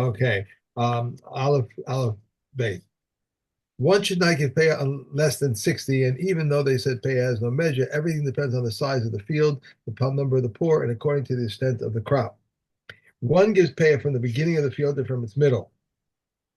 Okay. Olive bait. One should not give pay less than 60, and even though they said pay has no measure, everything depends on the size of the field, the number of the poor, and according to the extent of the crop. One gives pay from the beginning of the field and from its middle.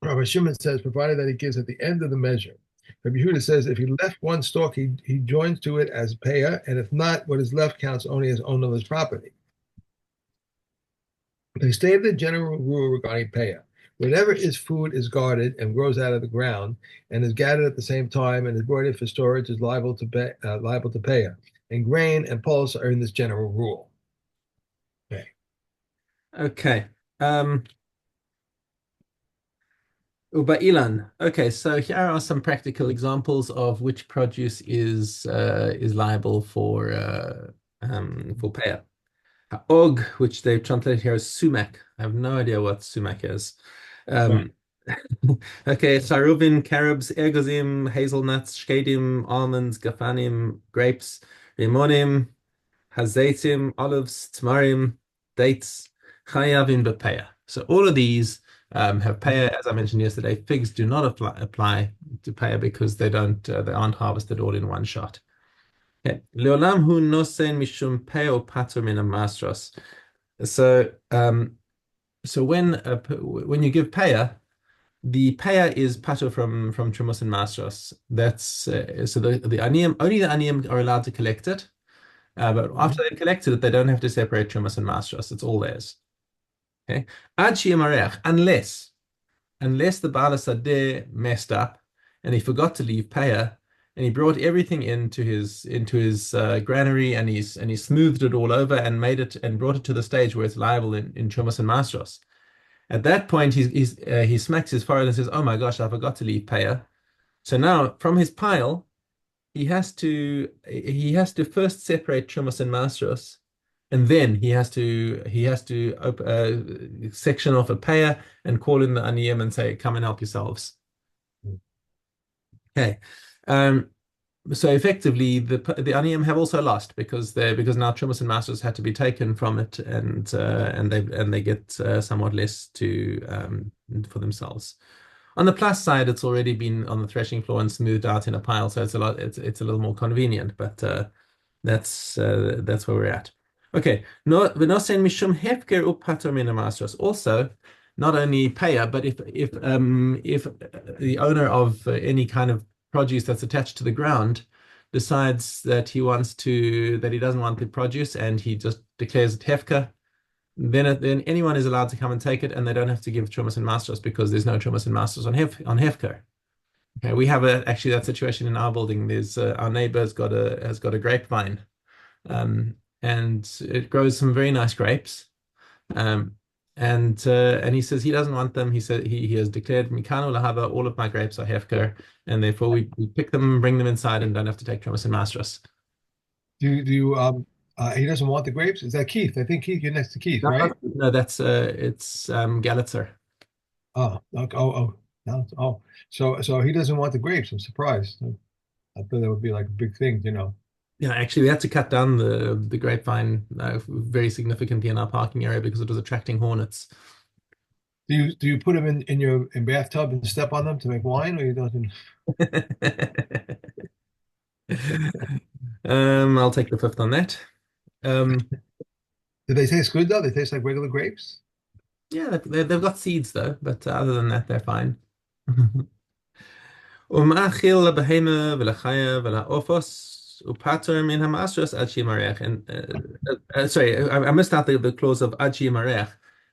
Rabbi Shimon says, provided that he gives at the end of the measure. Rabbi Yehuda says, if he left one stalk, he joins to it as payah, and if not, what is left counts only as ownerless property. They stated the general rule regarding payah. Whenever his food is guarded and grows out of the ground and is gathered at the same time and is brought in for storage is liable to payah. And grain and pulse are in this general rule. Okay. Okay. Uba Ilan. Okay, so here are some practical examples of which produce is liable for Peah. Og, which they've translated here as sumac. I have no idea what sumac is. Right. Um, okay, saruvin, carobs, ergozim, hazelnuts, shkedim, almonds, gafanim, grapes, rimonim, hazeitim, olives, tamarim, dates, chayavim bepeah. So all of these have peah. As I mentioned yesterday, figs do not apply to peah because they aren't harvested all in one shot. Okay. Leolam hu nosen mishum peah patur min masros. So when you give peah, the peah is patur from trumos and masros. That's so the aniyim, only the aniyim are allowed to collect it. But Mhm. after they've collected it, they don't have to separate Trumas and Masros. It's all theirs. Okay. Ad Shiamarech, unless the Bala Sadeh messed up and he forgot to leave Peah and he brought everything into his granary and he smoothed it all over and made it and brought it to the stage where it's liable in Trumas and Masros. At that point, he smacks his forehead and says, "Oh my gosh, I forgot to leave Peah." So now from his pile, he has to first separate Trumas and Masros, and then he has to section off a payer and call in the aniyim and say, "Come and help yourselves." Okay. Um, so effectively, the aniyim have also lost because now Trumas and Masros had to be taken from it, and they get somewhat less to for themselves. On the plus side, it's already been on the threshing floor and smoothed out in a pile, so it's a little more convenient. But that's where we're at. Okay, no, v'nosen mishum hefker upator min masros. Also, not only payer, but if the owner of any kind of produce that's attached to the ground decides that he doesn't want the produce and he just declares it hefker, then anyone is allowed to come and take it, and they don't have to give Trumas and Masters because there's no Trumas and Masters on Hefker. Okay, we have actually that situation in our building. There's our neighbor has got a grapevine, and it grows some very nice grapes. Um, and he says he doesn't want them. He said he has declared Mikano Lahava, all of my grapes are Hefker, and therefore we pick them, bring them inside, and don't have to take Trumas and Masters. He doesn't want the grapes? Is that Keith? I think Keith, you're next to Keith, No, right? no, that's it's Gallitzer. Oh, okay. Oh, no, oh. So he doesn't want the grapes. I'm surprised. I thought that would be like a big thing. Yeah, actually, we had to cut down the grapevine very significantly in our parking area because it was attracting hornets. Do you put them in your bathtub and step on them to make wine, or you don't? I'll take the fifth on that. Um, Do they taste good though? They taste like regular grapes. yeah, they've got seeds though, but other than that, they're fine. ומאכיל לבהמה ולחיה ולעופות ופטר מן המעשרות עד שימרח. And sorry, I missed out the clause of עד שימרח,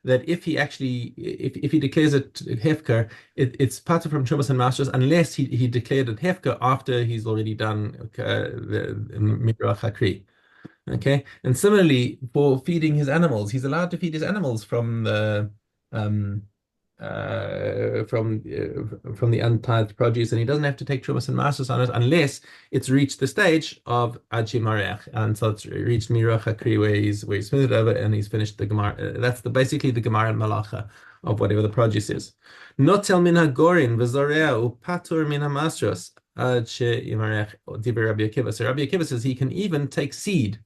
that if he declares it hefker, it's pater from Chumas and Masters unless he declared it hefker after he's already done the Midrach Hakri. Okay, and similarly for feeding his animals, he's allowed to feed his animals um, from the untithed produce, and he doesn't have to take Trumas and Masters on it unless it's reached the stage of Aji Marech, and so it's reached Mirach Hakri where he's smoothed it over and he's finished the Gemara. That's basically the Gemara and Malacha of whatever the produce is. Notel min hagorin v'zorea upatur min hamastros ad she'imarech diber Rabbi Akiva. So Rabbi Akiva says he can even take seed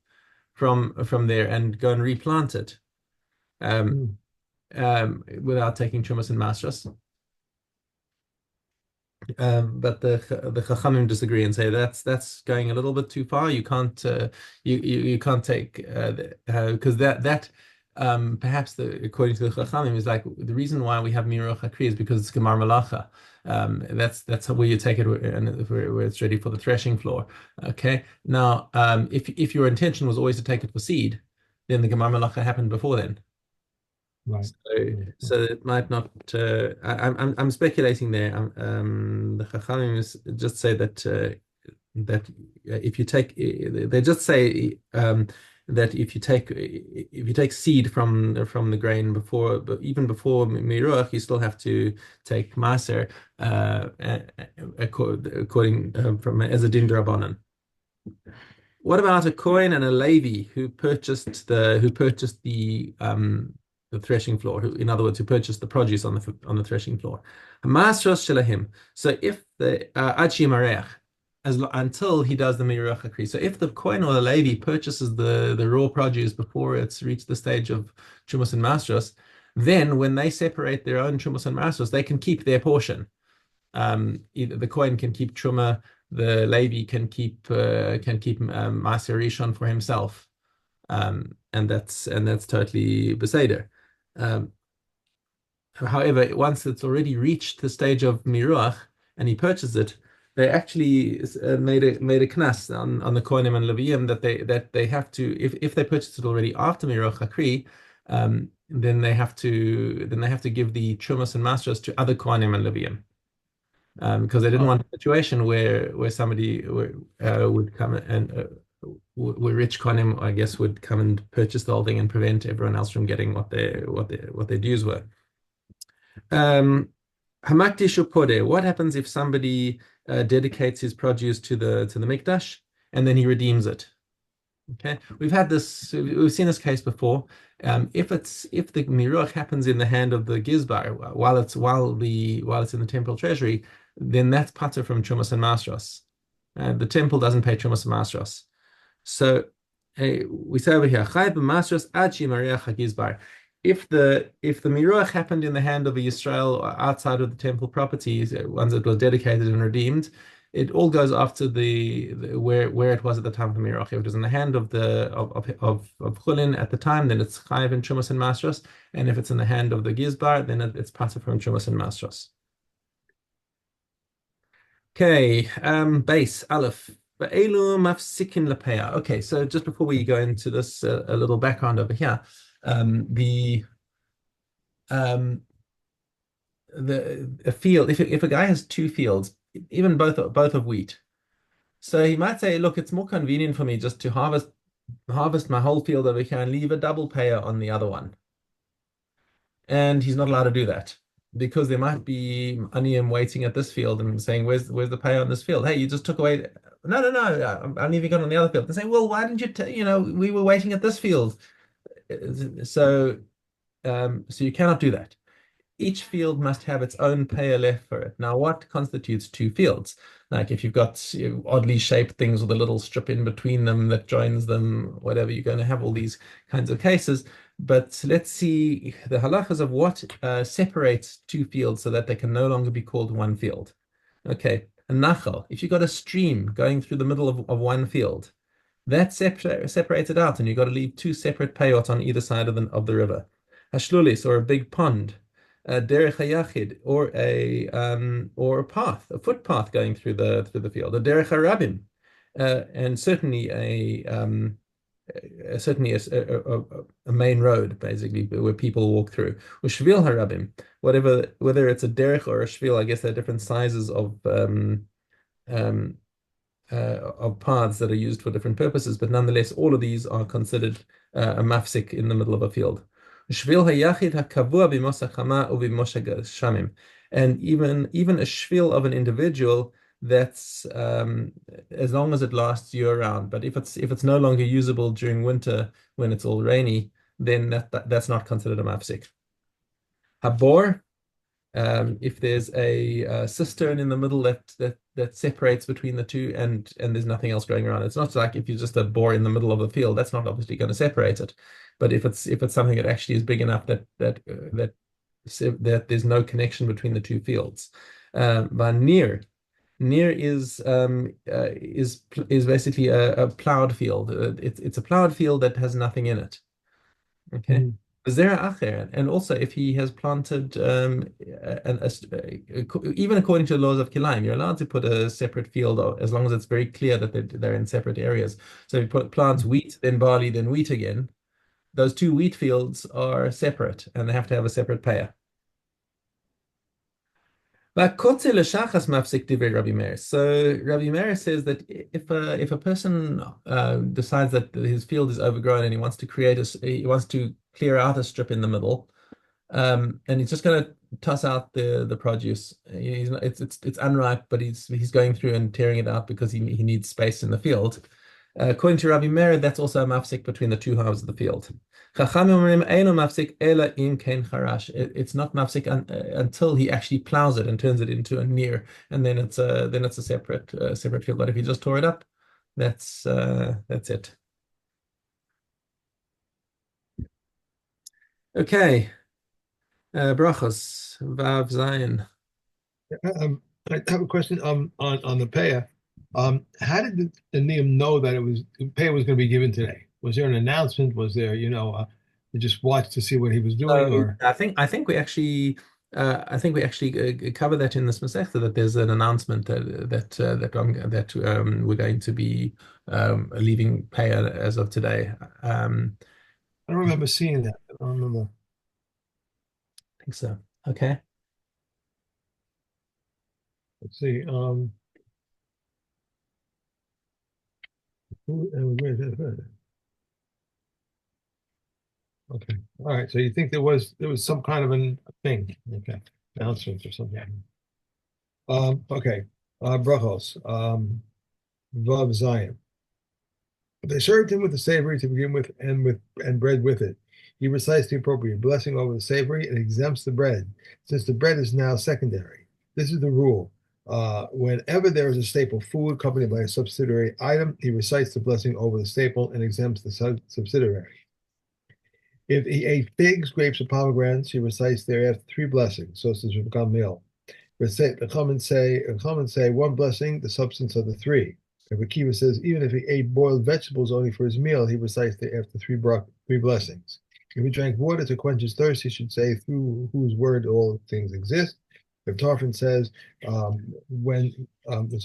from there and go and replant it. Um, Mm. without taking Chumas and Masras. But the Chachamim disagree and say that's going a little bit too far. You can't you can't take because that perhaps according to the Chachamim is like the reason why we have Miruch Hakri is because it's Gemar Malacha. That's where you take it and where it's ready for the threshing floor. Okay. Now, if your intention was always to take it for seed, then the Gemar Malacha happened before then. Right. So it might not. I'm speculating there. The Chachamim just say that if you take, they just say that if you take seed from the grain before, but even before miruach, you still have to take maser according from as a din drabanan. What about a Kohen and a Levi who purchased the threshing floor? In other words, who purchased the produce on the threshing floor? Masros shelahim. So if the Achi Mareach, until he does the Miruach Hakri. So if the Kohen or the Levi purchases the raw produce before it's reached the stage of Chumas and Masros, then when they separate their own Chumas and Masros, they can keep their portion. Either the Kohen can keep Truma, the Levi can keep Maser Rishon for himself, and that's totally beseder. However, once it's already reached the stage of miruach and he purchased it, they actually made a knas on the Kohanim and Leviim that they have to if they purchased it already after miruach hakri, then they have to give the chumas and masters to other Kohanim and Leviim. Because they didn't want a situation where somebody would come and where rich Kohanim, I guess, would come and purchase the whole thing and prevent everyone else from getting what their dues were. Hamakti Shupode. What happens if somebody dedicates his produce to the Mikdash and then he redeems it? Okay, we've seen this case before. If the miruach happens in the hand of the gizbar while it's in the temple treasury, then that's pater from chumas and masros. The temple doesn't pay chumas and masros. So we say over here, chayv masros achi mariach hagizbar. If the miruach happened in the hand of a Yisrael outside of the temple property, ones that was dedicated and redeemed, it all goes after where it was at the time of the miruach. If it was in the hand of chulin at the time, then it's chayv in chumas and masros, and if it's in the hand of the gizbar, then it's pater from chumas and masros. Okay, base aleph. Okay, so just before we go into this, a little background over here. A field, if a guy has two fields, even both of wheat, so he might say, look, it's more convenient for me just to harvest my whole field over here and leave a double Peah on the other one. And he's not allowed to do that because there might be aniyim waiting at this field and saying, where's the Peah on this field? Hey, you just took away. No, I'm leaving it on the other field. They say, well, why didn't you we were waiting at this field. So you cannot do that. Each field must have its own Peah left for it. Now, what constitutes two fields? Like if you've got oddly shaped things with a little strip in between them that joins them, whatever, you're going to have all these kinds of cases. But let's see the halachas of what separates two fields so that they can no longer be called one field. Okay, a nachal, if you've got a stream going through the middle of one field, that separates it out, and you've got to leave two separate payot on either side of the river. Hashlulis, or a big pond, derech hayachid, or a path, a footpath going through the field, a derech harabim, and certainly a main road, basically, where people walk through. Ushvil harabim, whether it's a derech or a shvil, I guess there are different sizes of paths that are used for different purposes, but nonetheless, all of these are considered a mafsik in the middle of a field. Shvil hayachid hakavua b'mosachama u'b'mosha shamim, and even a shvil of an individual that's as long as it lasts year round. But if it's no longer usable during winter when it's all rainy, then that's not considered a mafsik. Habor. If there's a cistern in the middle that separates between the two and there's nothing else going around. It's not like if you're just a bore in the middle of a field, that's not obviously going to separate it. But if it's something that actually is big enough that there's no connection between the two fields, but near is basically a plowed field. It's a plowed field that has nothing in it. Okay. Mhm. Zera acher, and also if he has planted, even according to the laws of Kilayim, you're allowed to put a separate field as long as it's very clear that they're in separate areas. So if you plants wheat, then barley, then wheat again, those two wheat fields are separate and they have to have a separate payer. So Rabbi Meir says that if a person decides that his field is overgrown and he wants to clear out a strip in the middle, and he's just going to toss out the produce. He's not, it's unripe, but he's going through and tearing it out because he needs space in the field. According to Rabbi Meir, that's also a mafsik between the two halves of the field. Chachamim אומרים אינו מפסיק אלא אם כן חרש. It's not mafsik until he actually plows it and turns it into a near, and then it's a separate field. But if he just tore it up, that's it. Okay, brachos vav zayin. I have a question on the Peah. How did the Neum know that the Peah was going to be given today? Was there an announcement? Was there, they just watched to see what he was doing, So or I think we actually cover that in this Masechta, that there's an announcement that we're going to be leaving Peah as of today. I don't remember seeing that. I don't remember. I think so. Okay. Let's see. Okay. All right. So you think there was some kind of a thing, okay, announcement or something. Okay. Brachos. Vav Zion. They served him with the savory to begin with, and bread with it. He recites the appropriate blessing over the savory and exempts the bread, since the bread is now secondary. This is the rule. Whenever there is a staple food accompanied by a subsidiary item, he recites the blessing over the staple and exempts the subsidiary. If he ate figs, grapes, or pomegranates, he recites thereafter three blessings, so as to become meal. The Chachamim say one blessing, the substance of the three. And Akiva says even if he ate boiled vegetables only for his meal, he recites thereafter three blessings. If he drank water to quench his thirst, he should say through whose word all things exist. If Tarfon says so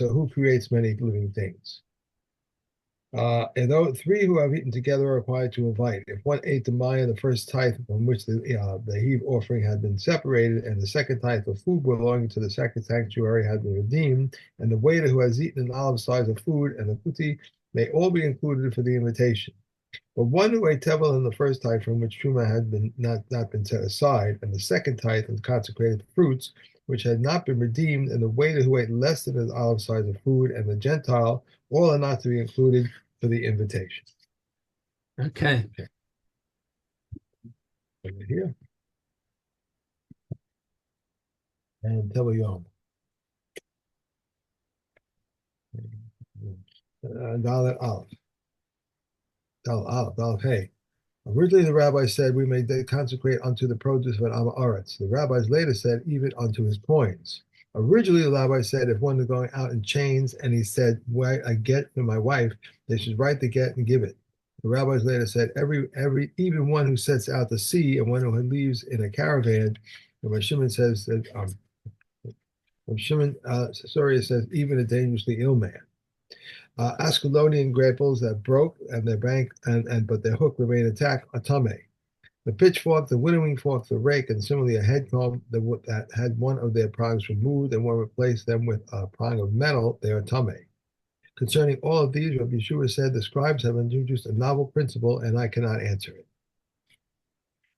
who creates many living things. And though three who have eaten together are required to invite. If one ate the maya, the first tithe from which the heave offering had been separated, and the second tithe of food belonging to the second sanctuary had been redeemed, and the waiter who has eaten an olive size of food, and the kuti may all be included for the invitation. But one who ate tevel in the first tithe from which truma had been not been set aside, and the second tithe of consecrated fruits which had not been redeemed, and the waiter who ate less than his olive size of food, and the Gentile, all are not to be included for the invitation. Okay. Over here. And Tel Yom. Dalet Aleph. Dalet Hey. Originally, the rabbi said, we may consecrate unto the produce of an Amaretz. The rabbis later said, even unto his coins. Originally, the rabbi said, if one is going out in chains and he said, why I get for my wife, they should write the get and give it. The rabbis later said, even one who sets out to sea and one who leaves in a caravan, and when Shimon says that, Soria says, even a dangerously ill man. Ascalonian grapples that broke and their bank but their hook remained intact are tame. The pitchfork, the winnowing fork, the rake, and similarly a head comb that had one of their prongs removed and one replaced them with a prong of metal, they are tame. Concerning all of these, Rabbi Yeshua said the scribes have introduced a novel principle, and I cannot answer it.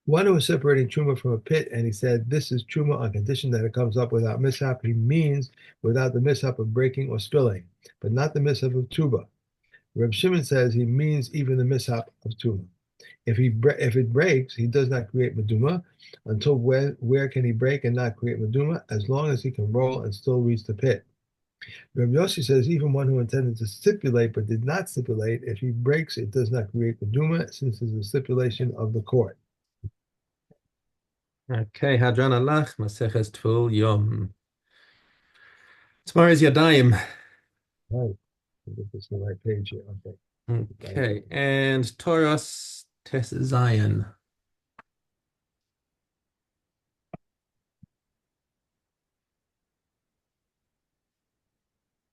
One who was separating truma from a pit, and he said, this is truma on condition that it comes up without mishap. He means without the mishap of breaking or spilling, but not the mishap of tuba. Reb Shimon says he means even the mishap of tuba. If it breaks, he does not create meduma. Until where can he break and not create meduma? As long as he can roll and still reach the pit. Rabbi Yossi says even one who intended to stipulate but did not stipulate, if he breaks, it does not create the Duma, since it's a stipulation of the court. Okay, Hadran Alach, Maseches Tful Yom. Tomorrow is Yadayim. Right. I'll get this on the right page here. Okay. Okay, and Toros Tes Zion.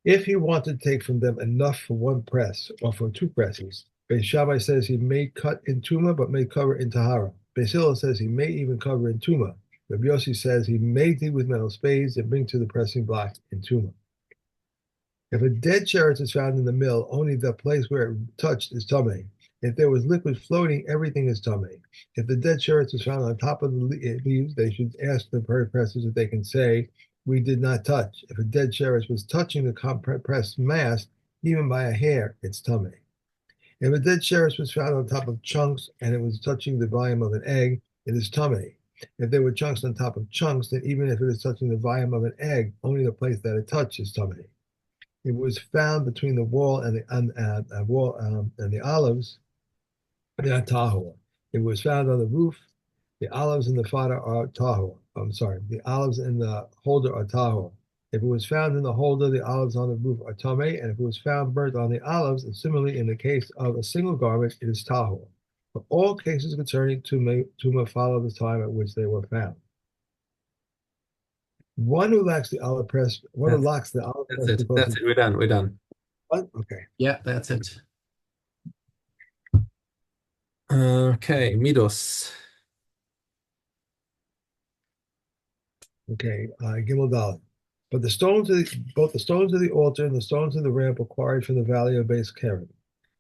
If he wanted to take from them enough for one press or for two presses, Beis Shammai says he may cut in Tuma but may cover in Tahara. Beis Hillel says he may even cover in Tuma. Rabbi Yossi says he may dig with metal spades and bring to the pressing block in Tuma. If a dead sheretz is found in the mill, only the place where it touched is tamei. If there was liquid floating, everything is tamei. If the dead sheretz is found on top of the leaves, they should ask the pressers if they can say, "We did not touch." If a dead sheretz was touching the compressed mass, even by a hair, it's tamei. If a dead sheretz was found on top of chunks and it was touching the volume of an egg, it is tamei. If there were chunks on top of chunks, then even if it is touching the volume of an egg, only the place that it touched is tamei. It was found between the wall and the olives. They are tahor. It was found on the roof. The olives in the fodder are tahor. I'm sorry. The olives in the holder are tahor. If it was found in the holder, the olives on the roof are tamei, and if it was found burnt on the olives, and similarly in the case of a single garment, it is tahor. For all cases concerning tuma follow the time at which they were found. One who lacks the olive press, one who That's locks the olive that's press it. because That's of it. We're done. We're done. what? Okay. Yeah, that's it. Okay, Midos. Okay, Gimel Dalet. But both the stones of the altar and the stones of the ramp were quarried from the valley of Base Karen.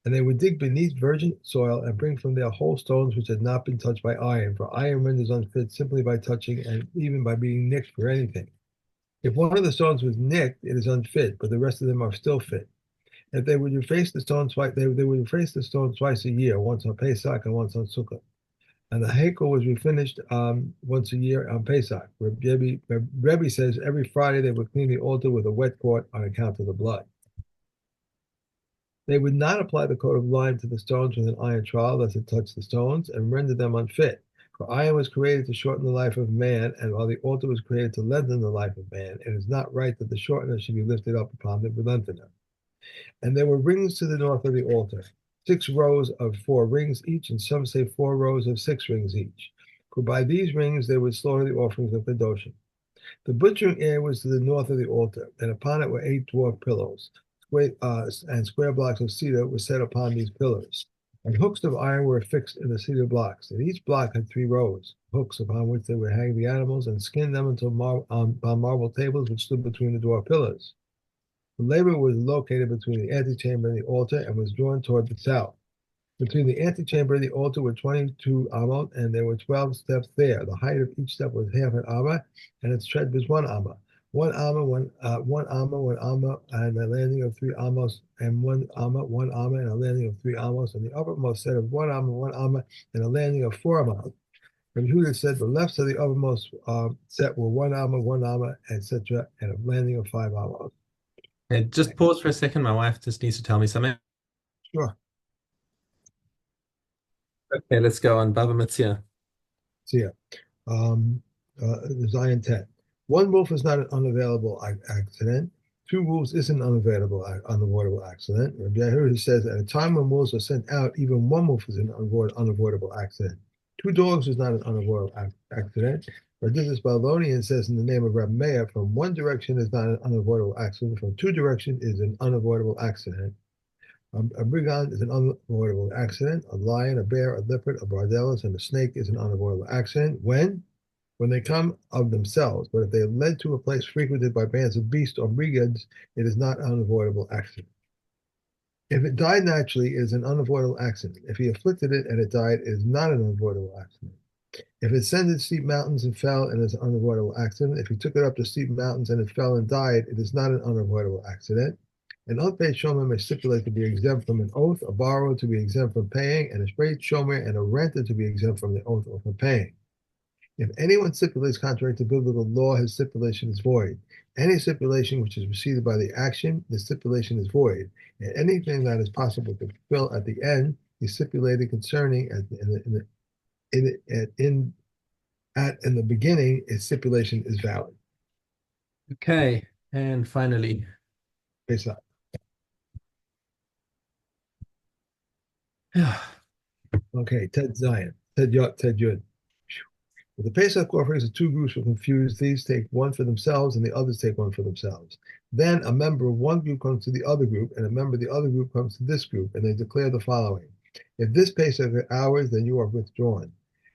And they would dig beneath virgin soil and bring from there whole stones which had not been touched by iron, for iron renders unfit simply by touching and even by being nicked for anything. If one of the stones was nicked, it is unfit, but the rest of them are still fit. If they would reface the stone twice, they would reface the stone twice a year, once on Pesach and once on Sukkot. And the Hakel was refinished once a year on Pesach. Rebbe says every Friday they would clean the altar with a wet cloth on account of the blood. They would not apply the coat of lime to the stones with an iron trowel lest it touch the stones and render them unfit. For iron was created to shorten the life of man, and while the altar was created to lengthen the life of man, it is not right that the shortener should be lifted up upon the lengthener. And there were rings to the north of the altar, 6 rows of 4 rings each, and some say 4 rows of 6 rings each. For by these rings they would slaughter the offerings of Kedoshim. The butchering area was to the north of the altar, and upon it were 8 dwarf pillows, and square blocks of cedar were set upon these pillars. And hooks of iron were fixed in the cedar blocks, and each block had 3 rows, hooks upon which they would hang the animals and skin them on marble tables which stood between the dwarf pillars. The labor was located between the antechamber and the altar and was drawn toward the south. Between the antechamber and the altar were 22 amot, and there were 12 steps there. The height of each step was half an amma, and its tread was 1 amma. 1 amma, one amma, and a landing of 3 amos, and 1 amma, 1 amma, and a landing of 3 amos, and the uppermost set of 1 amma, 1 amma, and a landing of 4 amos. And Huda said the left of the uppermost set were 1 amma, 1 amma, etc., and a landing of 5 amos. Hey, just pause for a second. My wife just needs to tell me something. Sure. Okay, let's go on. Baba Metzia. See ya. Um, Zion 10. One wolf is not an unavailable accident. 2 wolves is an unavoidable accident. Rabbi Yehuda says at a time when wolves are sent out, even 1 wolf is an unavoidable accident. 2 dogs is not an unavoidable accident. Radissus Babylonian says in the name of Rabbi Meir, from one direction is not an unavoidable accident, from 2 directions is an unavoidable accident. A brigand is an unavoidable accident. A lion, a bear, a leopard, a bardellus, and a snake is an unavoidable accident. When they come of themselves, but if they are led to a place frequented by bands of beasts or brigands, it is not an unavoidable accident. If it died naturally, it is an unavoidable accident. If he afflicted it and it died, it is not an unavoidable accident. If it ascended steep mountains and fell, it is an unavoidable accident. If he took it up to steep mountains and it fell and died, it is not an unavoidable accident. An unpaid shomer may stipulate to be exempt from an oath, a borrower to be exempt from paying, and a straight shomer and a renter to be exempt from the oath or from paying. If anyone stipulates contrary to biblical law, his stipulation is void. Any stipulation which is preceded by the action, the stipulation is void. And anything that is possible to fulfill at the end, is stipulated concerning in the beginning, its stipulation is valid. Okay, and finally, Pesach. Okay, Ted Zion, Ted Yud, Ted Yud. If the Pesach offerings of two groups were confused, these take one for themselves and the others take one for themselves. Then a member of one group comes to the other group, and a member of the other group comes to this group, and they declare the following. If this Pesach is ours, then you are withdrawn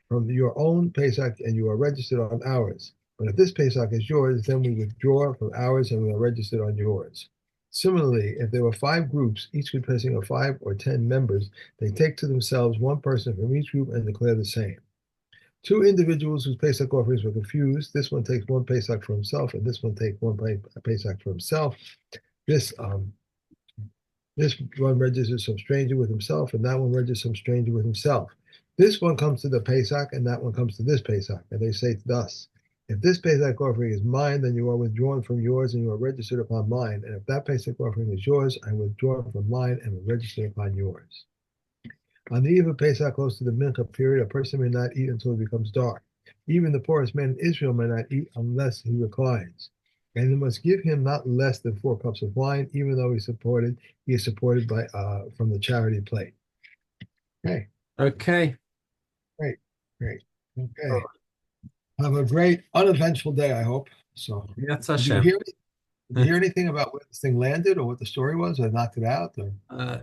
from your own Pesach and you are registered on ours. But if this Pesach is yours, then we withdraw from ours and we are registered on yours. Similarly, if there were five groups, each consisting of 5 or 10 members, they take to themselves one person from each group and declare the same. Two individuals whose Pesach offerings were confused. This one takes one Pesach for himself, and this one takes one Pesach for himself. This this one registers some stranger with himself, and that one registers some stranger with himself. This one comes to the Pesach, and that one comes to this Pesach, and they say thus: If this Pesach offering is mine, then you are withdrawn from yours, and you are registered upon mine. And if that Pesach offering is yours, I withdraw from mine and will register upon yours. On the eve of Pesach, close to the Mincha period, a person may not eat until it becomes dark. Even the poorest man in Israel may not eat unless he reclines. And they must give him not less than 4 cups of wine, even though he is supported by from the charity plate. Okay, okay. great, great. Okay. Have a great, uneventful day, I hope. So That's did you Hashem. hear did you hear anything about where this thing landed or what the story was? Or knocked it out? Or